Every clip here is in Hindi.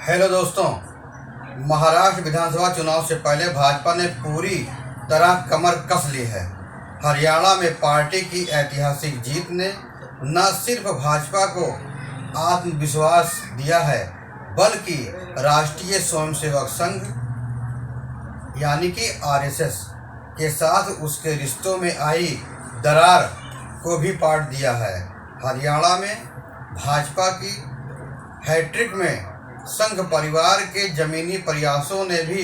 हेलो दोस्तों, महाराष्ट्र विधानसभा चुनाव से पहले भाजपा ने पूरी तरह कमर कस ली है। हरियाणा में पार्टी की ऐतिहासिक जीत ने न सिर्फ भाजपा को आत्मविश्वास दिया है, बल्कि राष्ट्रीय स्वयंसेवक संघ यानी कि आरएसएस के साथ उसके रिश्तों में आई दरार को भी पाट दिया है। हरियाणा में भाजपा की हैट्रिक में संघ परिवार के जमीनी प्रयासों ने भी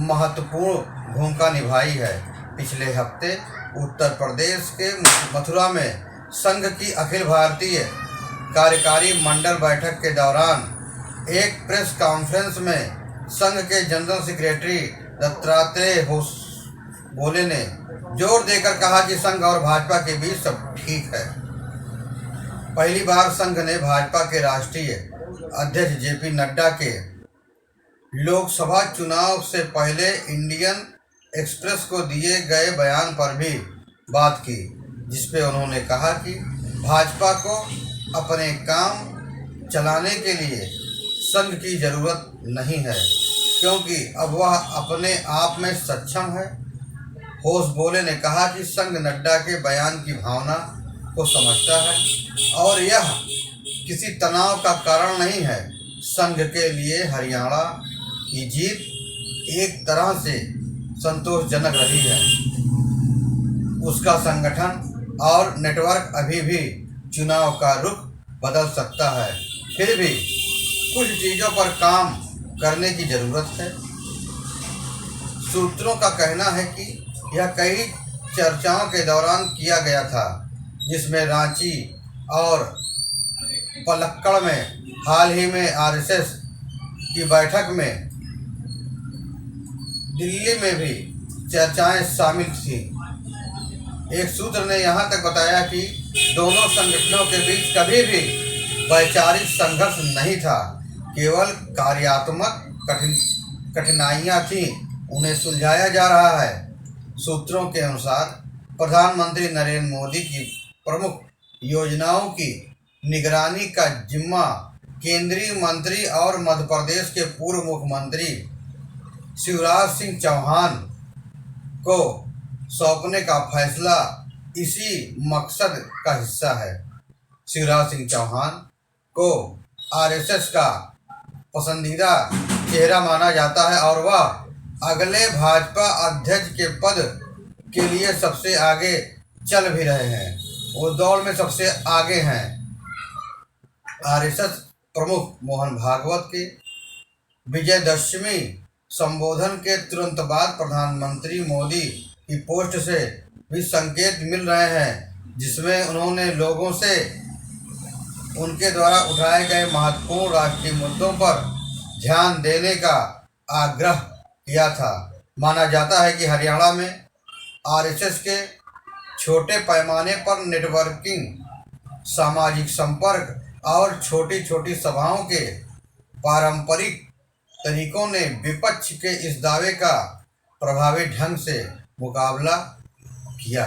महत्वपूर्ण भूमिका निभाई है। पिछले हफ्ते उत्तर प्रदेश के मथुरा में संघ की अखिल भारतीय कार्यकारी मंडल बैठक के दौरान एक प्रेस कॉन्फ्रेंस में संघ के जनरल सेक्रेटरी दत्तात्रेय भोले ने जोर देकर कहा कि संघ और भाजपा के बीच सब ठीक है। पहली बार संघ ने भाजपा के राष्ट्रीय अध्यक्ष जेपी नड्डा के लोकसभा चुनाव से पहले इंडियन एक्सप्रेस को दिए गए बयान पर भी बात की, जिसपे उन्होंने कहा कि भाजपा को अपने काम चलाने के लिए संघ की जरूरत नहीं है, क्योंकि अब वह अपने आप में सक्षम है। भोले ने कहा कि संघ नड्डा के बयान की भावना को समझता है और यह किसी तनाव का कारण नहीं है। संघ के लिए हरियाणा की जीत एक तरह से संतोषजनक रही है। उसका संगठन और नेटवर्क अभी भी चुनाव का रुख बदल सकता है, फिर भी कुछ चीज़ों पर काम करने की ज़रूरत है। सूत्रों का कहना है कि यह कई चर्चाओं के दौरान किया गया था, जिसमें रांची और पलक्कड़ में हाल ही में आरएसएस की बैठक में दिल्ली में भी चर्चाएं शामिल थीं। एक सूत्र ने यहां तक बताया कि दोनों संगठनों के बीच कभी भी वैचारिक संघर्ष नहीं था, केवल कार्यात्मक कठिनाइयां थीं, उन्हें सुलझाया जा रहा है। सूत्रों के अनुसार प्रधानमंत्री नरेंद्र मोदी की प्रमुख योजनाओं की निगरानी का जिम्मा केंद्रीय मंत्री और मध्य प्रदेश के पूर्व मुख्यमंत्री शिवराज सिंह चौहान को सौंपने का फैसला इसी मकसद का हिस्सा है। शिवराज सिंह चौहान को आरएसएस का पसंदीदा चेहरा माना जाता है और वह अगले भाजपा अध्यक्ष के पद के लिए सबसे आगे चल भी रहे हैं, वो दौड़ में सबसे आगे हैं। आरएसएस प्रमुख मोहन भागवत के विजयदशमी संबोधन के तुरंत बाद प्रधानमंत्री मोदी की पोस्ट से भी संकेत मिल रहे हैं, जिसमें उन्होंने लोगों से उनके द्वारा उठाए गए महत्वपूर्ण राष्ट्रीय मुद्दों पर ध्यान देने का आग्रह किया था। माना जाता है कि हरियाणा में आरएसएस के छोटे पैमाने पर नेटवर्किंग, सामाजिक संपर्क और छोटी छोटी सभाओं के पारंपरिक तरीकों ने विपक्ष के इस दावे का प्रभावी ढंग से मुकाबला किया।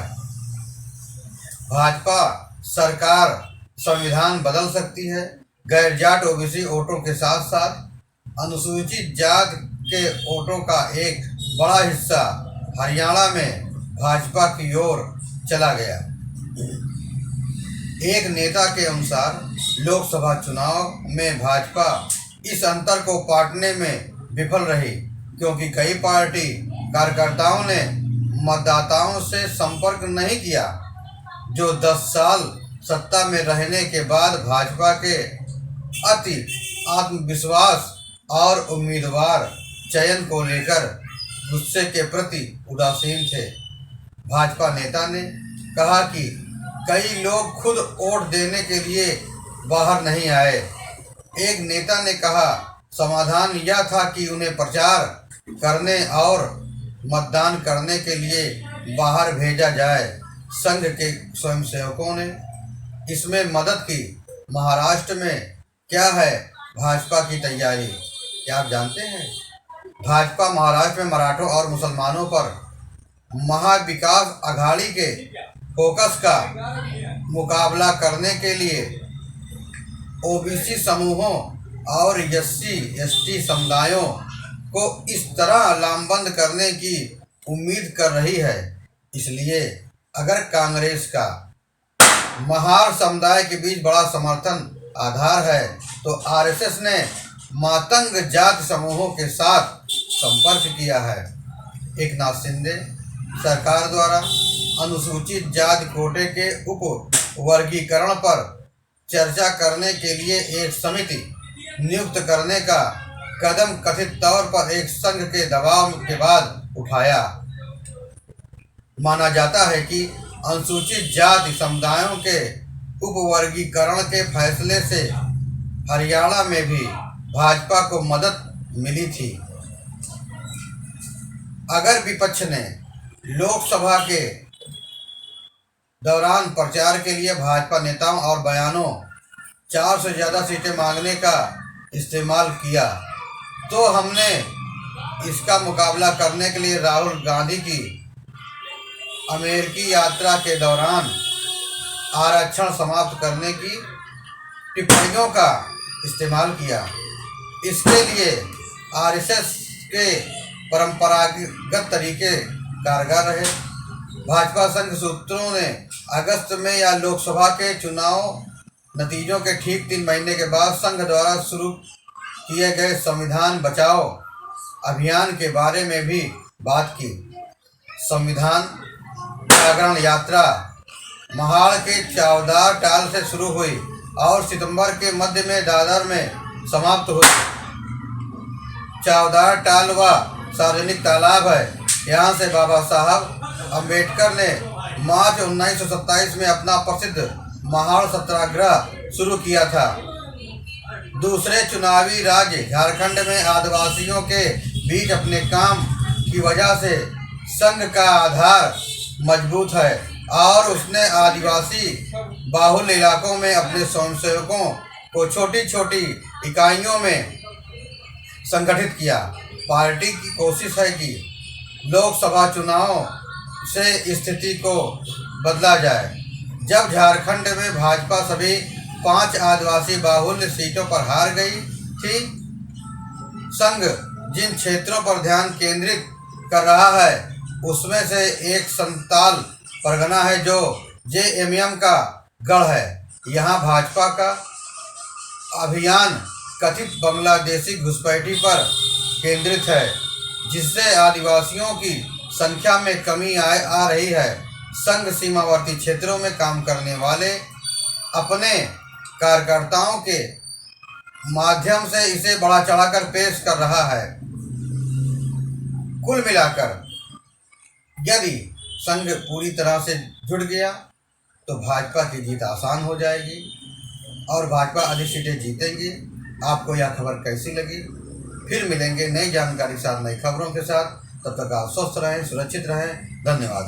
भाजपा सरकार संविधान बदल सकती है। गैर जाट ओबीसी वोटों के साथ साथ अनुसूचित जात के वोटों का एक बड़ा हिस्सा हरियाणा में भाजपा की ओर चला गया। एक नेता के अनुसार लोकसभा चुनाव में भाजपा इस अंतर को पाटने में विफल रही, क्योंकि कई पार्टी कार्यकर्ताओं ने मतदाताओं से संपर्क नहीं किया, जो 10 साल सत्ता में रहने के बाद भाजपा के अति आत्मविश्वास और उम्मीदवार चयन को लेकर गुस्से के प्रति उदासीन थे। भाजपा नेता ने कहा कि कई लोग खुद वोट देने के लिए बाहर नहीं आए। एक नेता ने कहा, समाधान यह था कि उन्हें प्रचार करने और मतदान करने के लिए बाहर भेजा जाए। संघ के स्वयंसेवकों ने इसमें मदद की। महाराष्ट्र में क्या है भाजपा की तैयारी, क्या आप जानते हैं? भाजपा महाराष्ट्र में मराठों और मुसलमानों पर महाविकास आघाड़ी के फोकस का मुकाबला करने के लिए ओबीसी समूहों और SC/ST समुदायों को इस तरह लामबंद करने की उम्मीद कर रही है। इसलिए अगर कांग्रेस का महार समुदाय के बीच बड़ा समर्थन आधार है, तो RSS ने मातंग जाति समूहों के साथ संपर्क किया है। एकनाथ शिंदे सरकार द्वारा अनुसूचित जाति कोटे के उप वर्गीकरण पर चर्चा करने के लिए एक समिति नियुक्त करने का कदम कथित तौर पर एक संघ के दबाव के बाद उठाया। माना जाता है कि अनुसूचित जाति समुदायों के उपवर्गीकरण के फैसले से हरियाणा में भी भाजपा को मदद मिली थी। अगर विपक्ष ने लोकसभा के दौरान प्रचार के लिए भाजपा नेताओं और बयानों 4 से ज़्यादा सीटें मांगने का इस्तेमाल किया, तो हमने इसका मुकाबला करने के लिए राहुल गांधी की अमेरिकी यात्रा के दौरान आरक्षण समाप्त करने की टिप्पणियों का इस्तेमाल किया। इसके लिए RSS के परंपरागत तरीके कारगर रहे। भाजपा संघ सूत्रों ने अगस्त में या लोकसभा के चुनाव नतीजों के ठीक 3 महीने के बाद संघ द्वारा शुरू किए गए संविधान बचाओ अभियान के बारे में भी बात की। संविधान जागरण यात्रा महाड़ के चावदार टाल से शुरू हुई और सितंबर के मध्य में दादर में समाप्त हुई। चावदार टाल व सार्वजनिक तालाब है। यहाँ से बाबा साहब अम्बेडकर ने मार्च 1927 में अपना प्रसिद्ध महाड़ सत्याग्रह शुरू किया था। दूसरे चुनावी राज्य झारखंड में आदिवासियों के बीच अपने काम की वजह से संघ का आधार मजबूत है और उसने आदिवासी बाहुल्य इलाकों में अपने स्वयंसेवकों को छोटी छोटी इकाइयों में संगठित किया। पार्टी की कोशिश है कि लोकसभा चुनाव से स्थिति को बदला जाए। जब झारखंड में भाजपा सभी 5 आदिवासी बाहुल्य सीटों पर हार गई थी, संघ जिन क्षेत्रों पर ध्यान केंद्रित कर रहा है उसमें से एक संताल परगना है जो JMM का गढ़ है। यहाँ भाजपा का अभियान कथित बांग्लादेशी घुसपैठी पर केंद्रित है, जिससे आदिवासियों की संख्या में कमी आ रही है। संघ सीमावर्ती क्षेत्रों में काम करने वाले अपने कार्यकर्ताओं के माध्यम से इसे बढ़ा चढ़ाकर पेश कर रहा है। कुल मिलाकर यदि संघ पूरी तरह से जुड़ गया तो भाजपा की जीत आसान हो जाएगी और भाजपा अधिक सीटें जीतेंगी। आपको यह खबर कैसी लगी? फिर मिलेंगे नई जानकारी के साथ, नई खबरों के साथ। तब तक आप स्वस्थ रहें, सुरक्षित रहें। धन्यवाद।